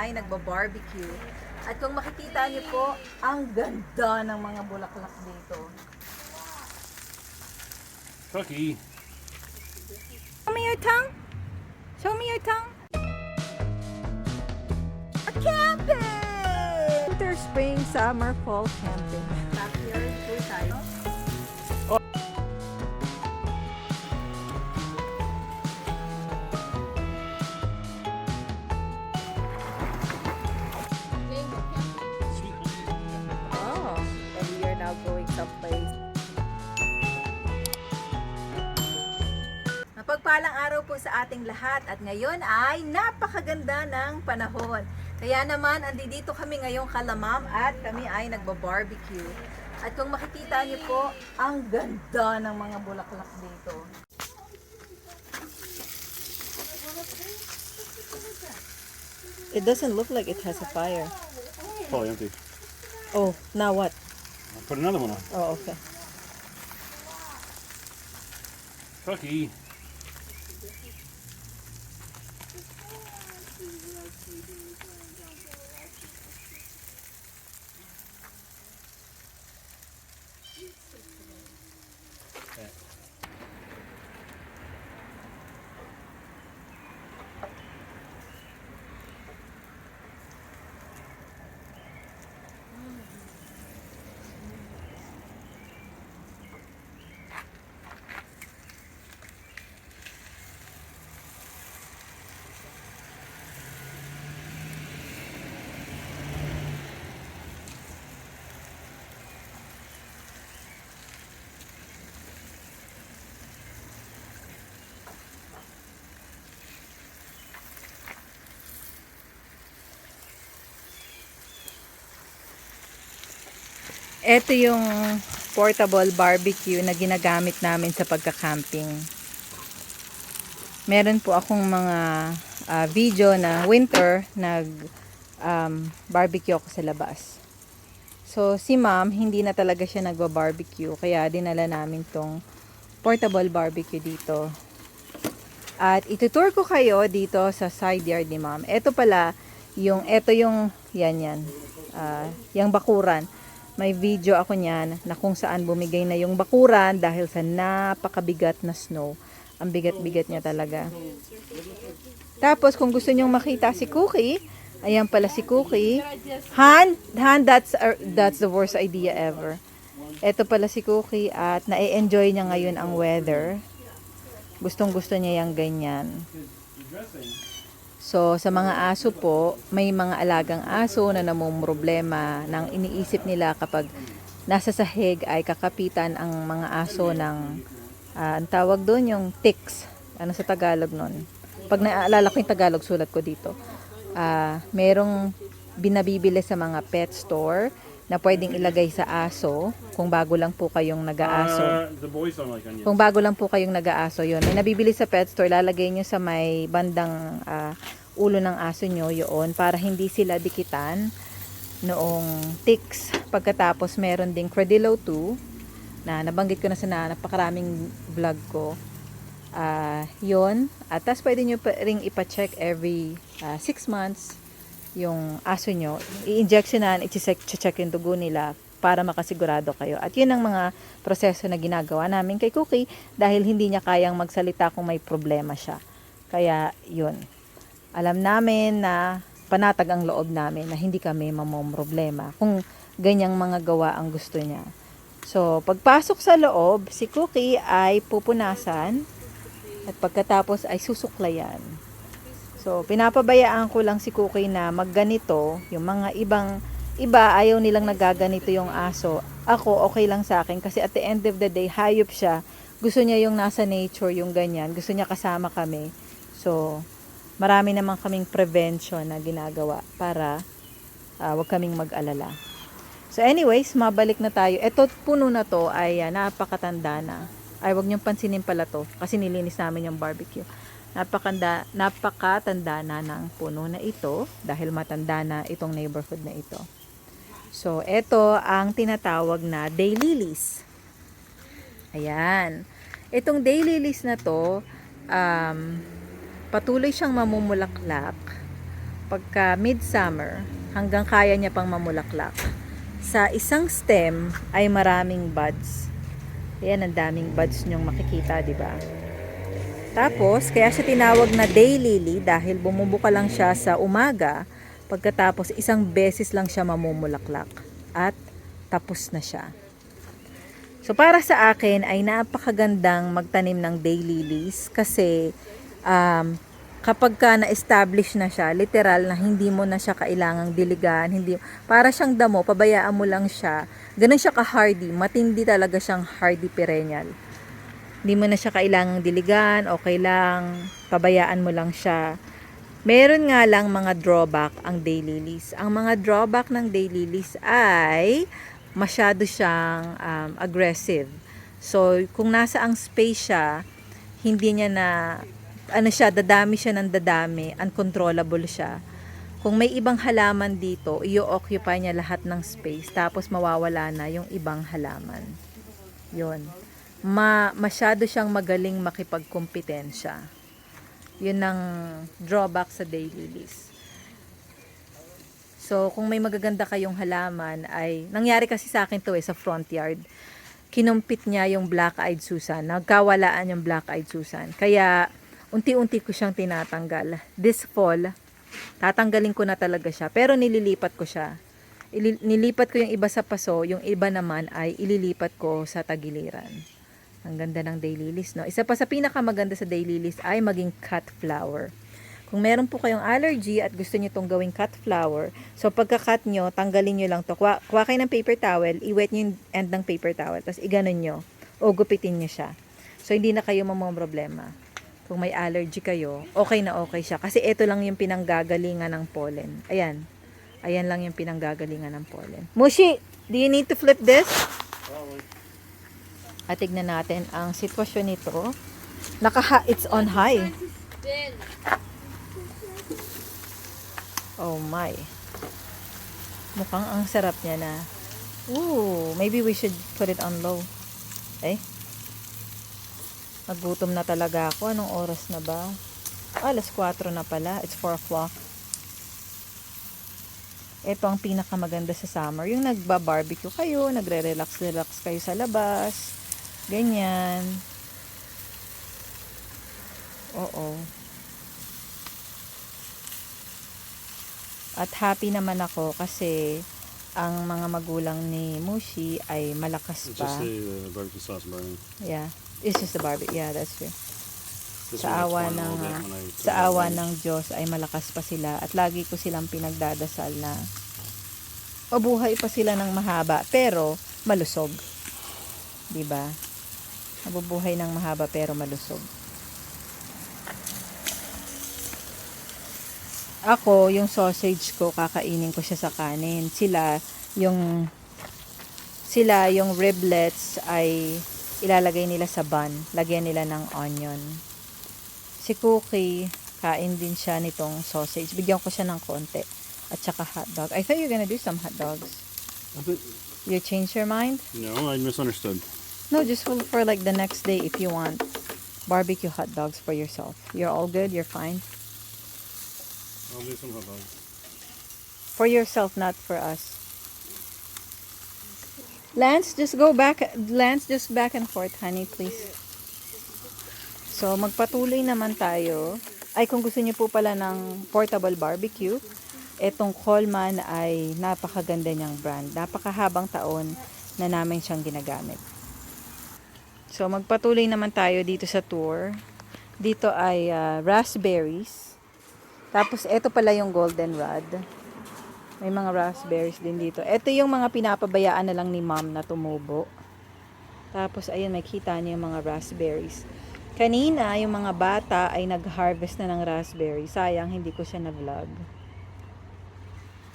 ay nagba-barbecue. At kung makikita niyo po, ang ganda ng mga bulaklak dito. Cookie. Show me your tongue. Show me your tongue. A camping! Winter, spring, summer, fall camping. Top here, po tayo. Oh, and we are now going someplace. Mapagpalang araw po sa ating lahat at ngayon ay napakaganda ng panahon. Kaya naman, andito kami ngayong Kalamam at kami ay nagba-barbecue. At kung makikita niyo po, ang ganda ng mga bulaklak dito. It doesn't look like it has a fire. Probably empty. Oh, now what? I'll put another one on. Oh, okay. Cookie. Ito yung portable barbecue na ginagamit namin sa pagka-camping. Meron po akong mga video na winter barbecue ako sa labas. So si ma'am hindi na talaga siya nagba-barbecue kaya dinala namin tong portable barbecue dito. At itutour ko kayo dito sa side yard ni ma'am. Ito yung yung bakuran. May video ako niyan na kung saan bumigay na yung bakuran dahil sa napakabigat na snow. Ang bigat-bigat niya talaga. Tapos kung gusto nyong makita si Cookie, ayan pala si Cookie. Han, that's the worst idea ever. Ito pala si Cookie at na-enjoy niya ngayon ang weather. Gustong-gusto niya yung ganyan. So, sa mga aso po, may mga alagang aso na namumroblema ng iniisip nila kapag nasa sahig ay kakapitan ang mga aso ng, ang tawag doon yung ticks. Ano sa Tagalog nun? Pag naaalala ko yung Tagalog, sulat ko dito. Merong binabibili sa mga pet store na pwedeng ilagay sa aso kung bago lang po kayong nag-aaso. The boys don't like onions. Kung bago lang po kayong nag-aaso, yun. May nabibili sa pet store, lalagay nyo sa may bandang ulo ng aso nyo yun para hindi sila dikitan noong ticks. Pagkatapos, meron ding Credillo 2 na nabanggit ko na sa napakaraming vlog ko. Yun. At tas pwede nyo pa ring ipa-check every 6 months yung aso nyo. I-injectionan, i-check yung dugo nila para makasigurado kayo. At yun ang mga proseso na ginagawa namin kay Cookie dahil hindi niya kayang magsalita kung may problema siya. Kaya yun. Alam namin na panatag ang loob namin na hindi kami mamomroblema kung ganyang mga gawa ang gusto niya. So, pagpasok sa loob, si Cookie ay pupunasan at pagkatapos ay susuklayan. So, pinapabayaan ko lang si Cookie na magganito. Yung mga iba, ayaw nilang nagaganito yung aso. Ako, okay lang sa akin. Kasi at the end of the day, hayop siya. Gusto niya yung nasa nature, yung ganyan. Gusto niya kasama kami. So, marami naman kaming prevention na ginagawa para wag kaming mag-alala. So, anyways, mabalik na tayo. Ito, puno na to ay napakatanda na. Ay, wag niyong pansinin pala to. Kasi nilinis namin yung barbecue. Napakatanda na ng puno na ito dahil matanda na itong neighborhood na ito. So, ito ang tinatawag na daylilies. Ayan. Itong daylilies na to, patuloy siyang mamumulaklak pagka midsummer, hanggang kaya niya pang mamulaklak. Sa isang stem ay maraming buds. Ayan, ang daming buds nyong makikita, di ba? Tapos, kaya siya tinawag na daylily dahil bumubuka lang siya sa umaga, pagkatapos isang beses lang siya mamumulaklak at tapos na siya. So para sa akin ay napakagandang magtanim ng daylilies kasi kapag ka na-establish na siya, literal na hindi mo na siya kailangang diligan, hindi, para siyang damo, pabayaan mo lang siya. Ganun siya ka-hardy, matindi talaga siyang hardy perennial. Hindi mo na siya kailangang diligan, okay lang, pabayaan mo lang siya. Meron nga lang mga drawback ang daylilies. Ang mga drawback ng daylilies ay masyado siyang aggressive. So, kung nasa ang space siya, hindi niya na, dadami siya ng dadami, uncontrollable siya. Kung may ibang halaman dito, i-occupy niya lahat ng space, tapos mawawala na yung ibang halaman. Yun. Masyado siyang magaling makipagkompetensya. Yun ang drawback sa daylilies. So, kung may magaganda kayong halaman ay, nangyari kasi sa akin to sa front yard. Kinumpit niya yung black-eyed Susan. Nagkawalaan yung black-eyed Susan. Kaya, unti-unti ko siyang tinatanggal. This fall, tatanggalin ko na talaga siya. Pero nililipat ko siya. Nilipat ko yung iba sa paso, yung iba naman ay ililipat ko sa tagiliran. Ang ganda ng daylilies, no? Isa pa sa pinakamaganda sa daylilies ay maging cut flower. Kung meron po kayong allergy at gusto niyo itong gawing cut flower, so pagka-cut nyo, tanggalin nyo lang to. Kuha kayo ng paper towel, i-wet nyo yung end ng paper towel, tapos iganon nyo, o gupitin nyo siya. So, hindi na kayo problema. Kung may allergy kayo, okay na okay siya. Kasi ito lang yung pinanggagalingan ng pollen. Ayan. Ayan lang yung pinanggagalingan ng pollen. Mushi, do you need to flip this? At tignan natin ang sitwasyon nito. It's on high. Oh my. Mukhang ang sarap niya na. Ooh, maybe we should put it on low. Nagutom na talaga ako. Anong oras na ba? Alas 4 na pala. It's 4 o'clock. Ito ang pinakamaganda sa summer. Yung nagba-barbecue kayo, nagre-relax kayo sa labas. Ganyan. Oo. At happy naman ako kasi ang mga magulang ni Mushi ay malakas It's pa. just the barbecue sauce burning. Yeah. It's just the barbecue. Yeah, that's true. This Sa one awa gets one a ng little bit when I took sa it out. awa ng Diyos ay malakas pa sila at lagi ko silang pinagdadasal na mabuhay pa sila ng mahaba pero malusog. 'Di ba? Mabubuhay ng mahaba pero malusog. Ako, yung sausage ko, kakainin ko siya sa kanin. Sila, yung riblets ay ilalagay nila sa bun. Lagyan nila ng onion. Si Cookie, kain din siya nitong sausage. Bigyan ko siya ng konti. At saka hotdog. I thought you were gonna do some hotdogs. You changed your mind? No, I misunderstood. No, just for like the next day if you want barbecue hot dogs for yourself. You're all good? You're fine? I'll do some hot dogs. For yourself, not for us. Lance, just go back. Lance, just back and forth, honey, please. So, magpatuloy naman tayo. Ay, kung gusto niyo po pala ng portable barbecue, etong Coleman ay napakaganda niyang brand. Napakahabang taon na namin siyang ginagamit. So, magpatuloy naman tayo dito sa tour. Dito ay raspberries. Tapos, ito pala yung goldenrod. May mga raspberries din dito. Ito yung mga pinapabayaan na lang ni mom na tumubo. Tapos, ayun, makita niyo yung mga raspberries. Kanina, yung mga bata ay nag-harvest na ng raspberry. Sayang, hindi ko siya na-vlog.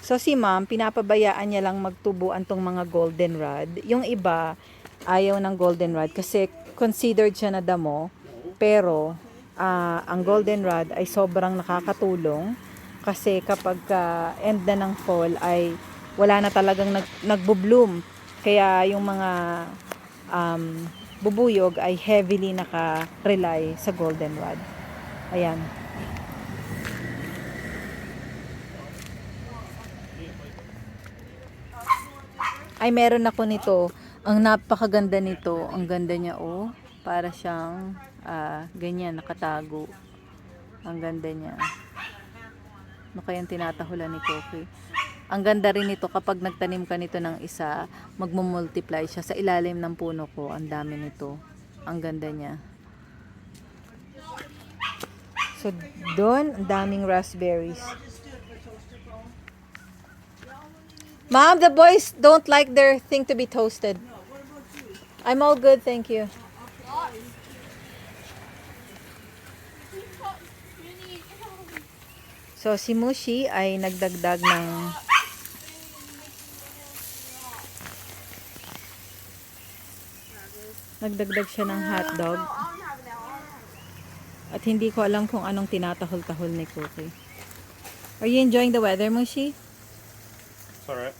So, si mom, pinapabayaan niya lang magtubuan tong mga goldenrod. Yung iba, ayaw ng goldenrod kasi considered siya na damo. Pero, ang goldenrod ay sobrang nakakatulong kasi kapag end na ng fall ay wala na talagang nagbo-bloom. Kaya yung mga bubuyog ay heavily naka-rely sa goldenrod. Ayan. Ay, meron ako nito. Ang napakaganda nito. Ang ganda niya, oh. Para siyang, ganyan, nakatago. Ang ganda niya. Ano kayang tinatahulan ni Koki? Ang ganda rin nito kapag nagtanim ka nito ng isa, magmumultiply siya sa ilalim ng puno ko. Ang dami nito. Ang ganda niya. So, doon, ang daming raspberries. Mom, the boys don't like their thing to be toasted. I'm all good, thank you. So, si Mushi ay nagdagdag ng siya ng hotdog. At hindi ko alam kung anong tinatahol-tahol ni Cookie. Are you enjoying the weather, Mushi? It's alright.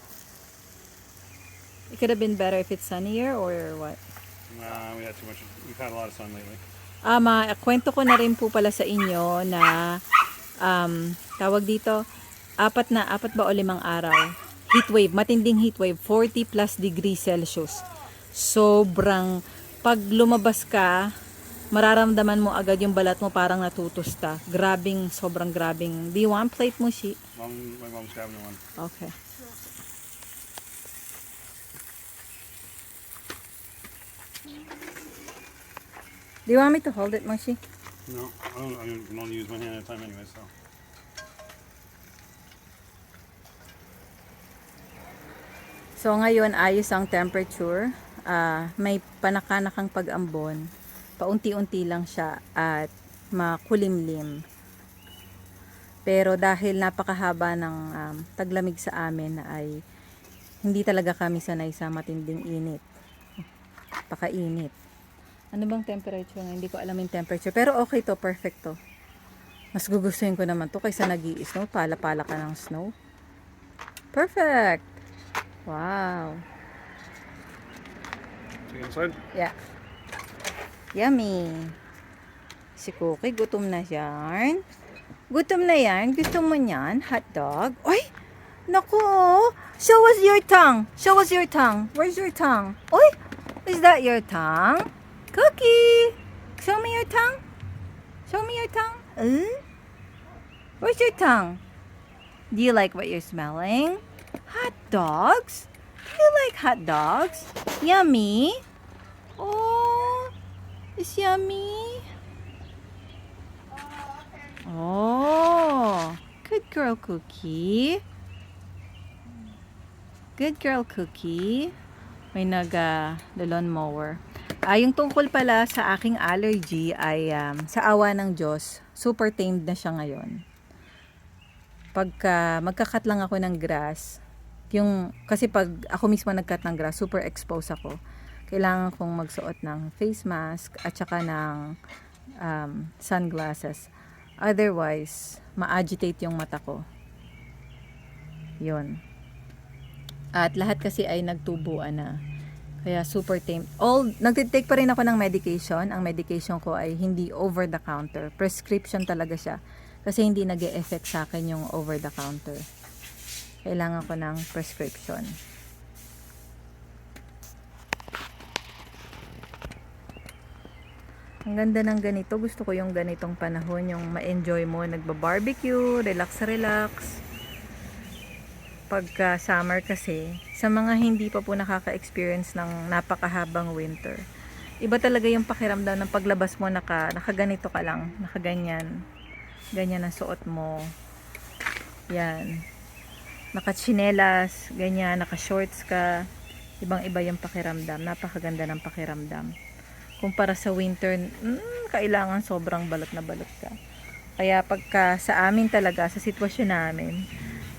It could have been better if it's sunnier or what? We've had a lot of sun lately. Kwento ko na rin po pala sa inyo na tawag dito, 4 ba o 5 araw. Heatwave, matinding heatwave, 40 plus degrees Celsius. Sobrang, pag lumabas ka, mararamdaman mo agad yung balat mo parang natutusta. Sobrang grabing. Do you want plate, Mushi? My mom's grabbing one. Okay. Do you want me to hold it, Mushi? No, I can only use one hand at a time anyway, so. So ngayon ayos ang temperature. May panakanakang pag-ambon. Paunti-unti lang siya at makulimlim. Pero dahil napakahaba ng taglamig sa amin ay hindi talaga kami sanay sa matinding init. Pakainit. Ano bang temperature nga? Hindi ko alam yung temperature. Pero okay to, perfect to. Mas gugustuhin ko naman to kaysa nag-i-snow. Pala-pala ka ng snow. Perfect! Wow! Take it inside? Yeah. Yummy! Si Cookie, gutom na yan. Gutom na yan? Gusto mo yan? Hot dog? Oy! Naku! Show us your tongue! Show us your tongue! Where's your tongue? Oy! Is that your tongue? Cookie! Show me your tongue. Show me your tongue. Where's your tongue? Do you like what you're smelling? Hot dogs? Do you like hot dogs? Yummy? Oh, it's yummy. Oh, good girl, Cookie. Good girl, Cookie. May lawn mower. Yung tungkol pala sa aking allergy ay sa awa ng Diyos, super tamed na siya ngayon. Pagka magkakat lang ako ng grass, kasi pag ako mismo nagkat ng grass, super exposed ako. Kailangan kong magsuot ng face mask at saka ng sunglasses. Otherwise, ma-agitate yung mata ko. Yun. At lahat kasi ay nagtubuan na. Kaya super tame. Nagtitake pa rin ako ng medication. Ang medication ko ay hindi over the counter. Prescription talaga siya. Kasi hindi nag-e-effect sa akin yung over the counter. Kailangan ko ng prescription. Ang ganda ng ganito. Gusto ko yung ganitong panahon. Yung ma-enjoy mo. Nagba-barbecue. Relax. Pagka summer kasi, sa mga hindi pa po nakaka-experience ng napakahabang winter, iba talaga yung pakiramdam ng paglabas mo nakaganito ka lang, nakaganyan. Ganyan ang suot mo. Yan. Nakatsinelas, ganyan, naka-shorts ka. Ibang-iba yung pakiramdam. Napakaganda ng pakiramdam. Kumpara sa winter, kailangan sobrang balot na balot ka. Kaya pagka sa amin talaga, sa sitwasyon namin,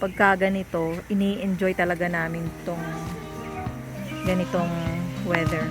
pagka ganito, ini-enjoy talaga namin tong ganitong weather.